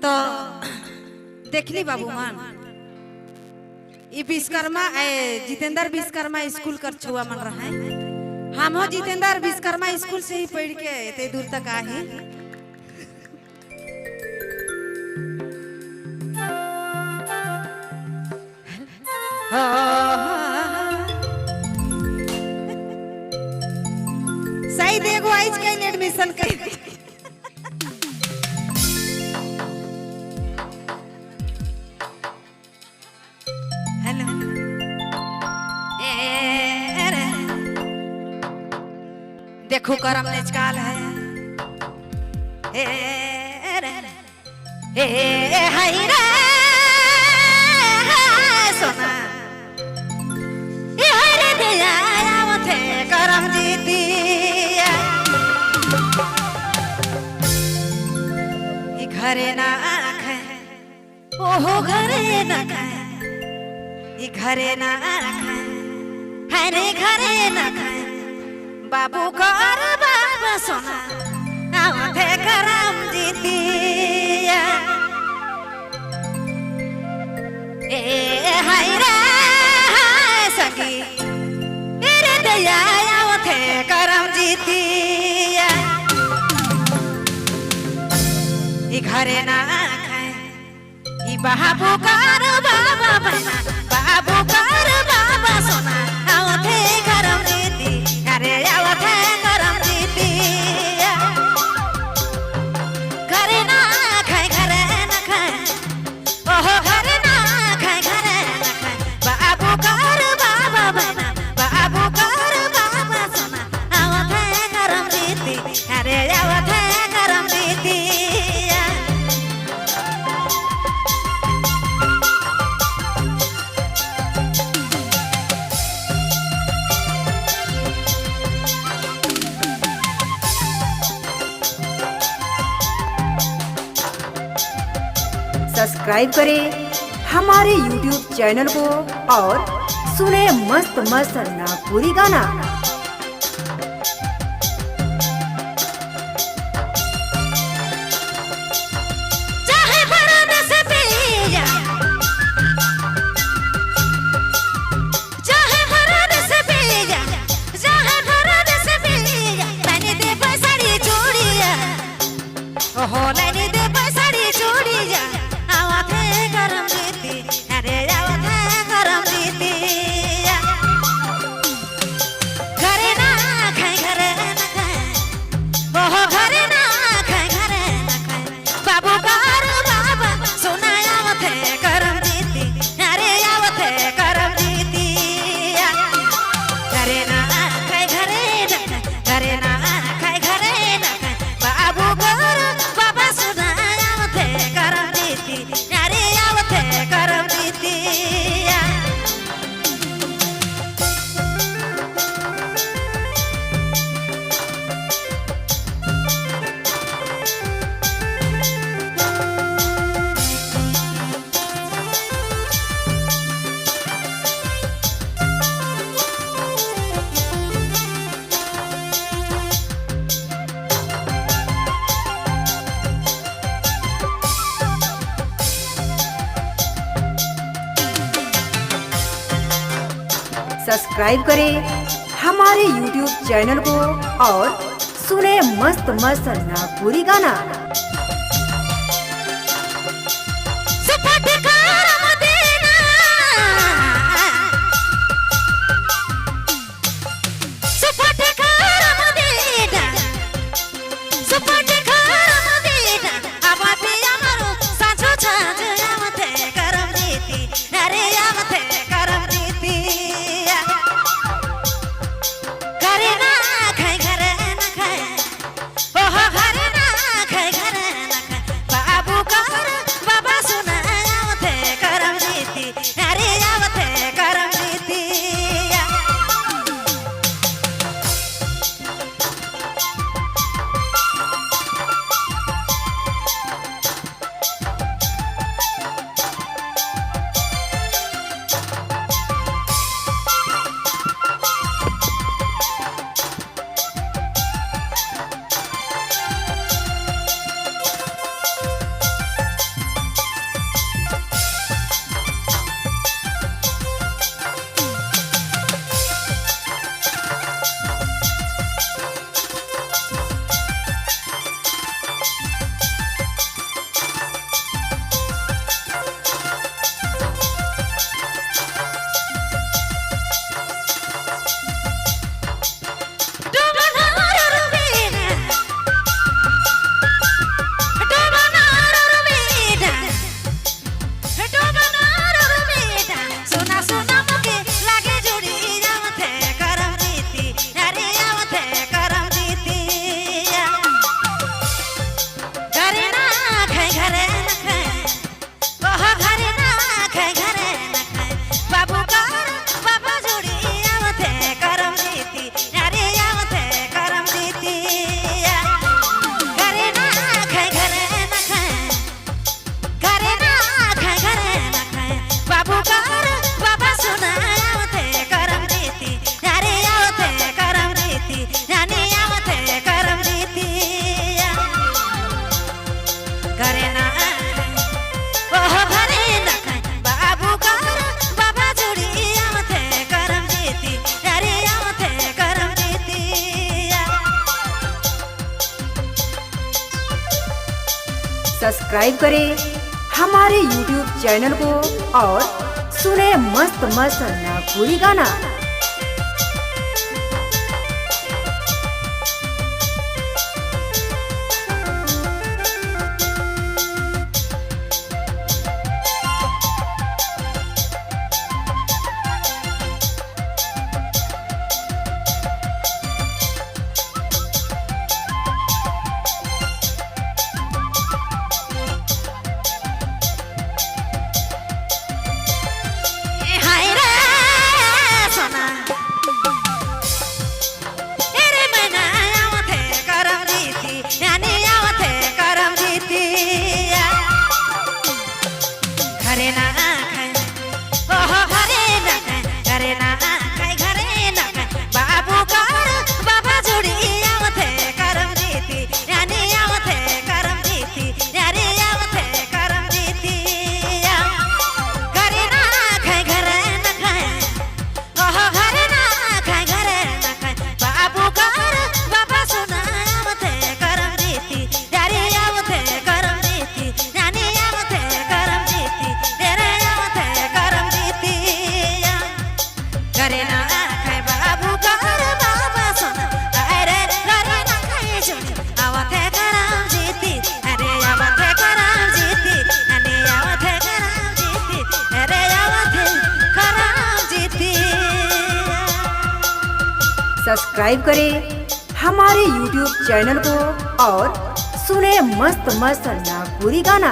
तो देखली बाबू मान ये विश्वकर्मा जितेंद्र विश्वकर्मा स्कूल कर छुआ मन रहा है। हम जितेंद्र विश्वकर्मा स्कूल से ही पढ़ के इतने दूर तक आए। सही देखो आज कहीं एडमिशन कर देखो करम निचकाल है हाय रे सोना रे दिया आवथे करम जीती घरे ना खाए ओहो घरे ना खाए घरे ना खाए हरे घरे ना खाए बाबू कर बाबा सोना आवथे करम जीती हाय रे हाय सगी रे दया आवथे करम जीती घरे ना खाए बाबू कर बाबा बना बाबू कर बाबा सोना आवथे करम जीती अरे आवथे करम जीती घरे ना खाए घरे ना खाए ओहो घरे ना खाए घरे ना खाए बाबू कर बाबा बना बाबू कर बाबा सोना आवथे करम जीती अरे आवथे करम जीती सब्सक्राइब करें हमारे YouTube चैनल को और सुने मस्त मस्त नागपुरी गाना। चाहे बरद से पिया चाहे बरद से पिया चाहे बरद से पिया मैंने दे पैसाड़ी चूड़िया ओहो मैंने दे पैसाड़ी चूड़िया करम जीती अरे आवथे करम जीती घरे ना खाए घरे ना खाए ओहो घरे ना खाए घरे ना खाए बाबू कर बाबा सोना आवथे करम जीती अरे आवथे करम जीती घरे ना खाए घरे ना खाए घरे ना खाए घरे ना खाए बाबू कर बाबा सोना आवथे करम जीती अरे आवथे करम जीती सब्सक्राइब करें हमारे YouTube चैनल को और सुने मस्त मस्त नागपुरी गाना। घरे ना खाए घरे ना खाए ओहो घरे ना खाए सब्सक्राइब करें हमारे YouTube चैनल को और सुने मस्त मस्त नागपुरी गाना। हाय रे सोना एरे मैना आवथे करम जीती यानी आवथे करम जीती घरे ना खाए ओहो घरे ना खाए घरे ना खाए घरे ना खाए बाबू कर बाबा जोड़ी आवथे करम जीती यानी आवथे करम जीती यानी आवथे करम जीती घरे ना खाए घरे ना खाए ओहो घरे ना खाए घरे ना खाए बाबू कर बाबा सुना आवथे करम जीती यारी आवथे करम जीती यानी आवथे करम जीती तेरे आवथे करम जीती घरे ना खाए बाबू कर बाबा सुना अरे घरे ना खाए जोड़ी आवथे करम जीती अरे आवथे करम जीती अरे आवथे करम जीती अरे आवथे करम जीती। सब्सक्राइब करें हमारे YouTube चैनल को और सुने मस्त मस्त नागपुरी गाना।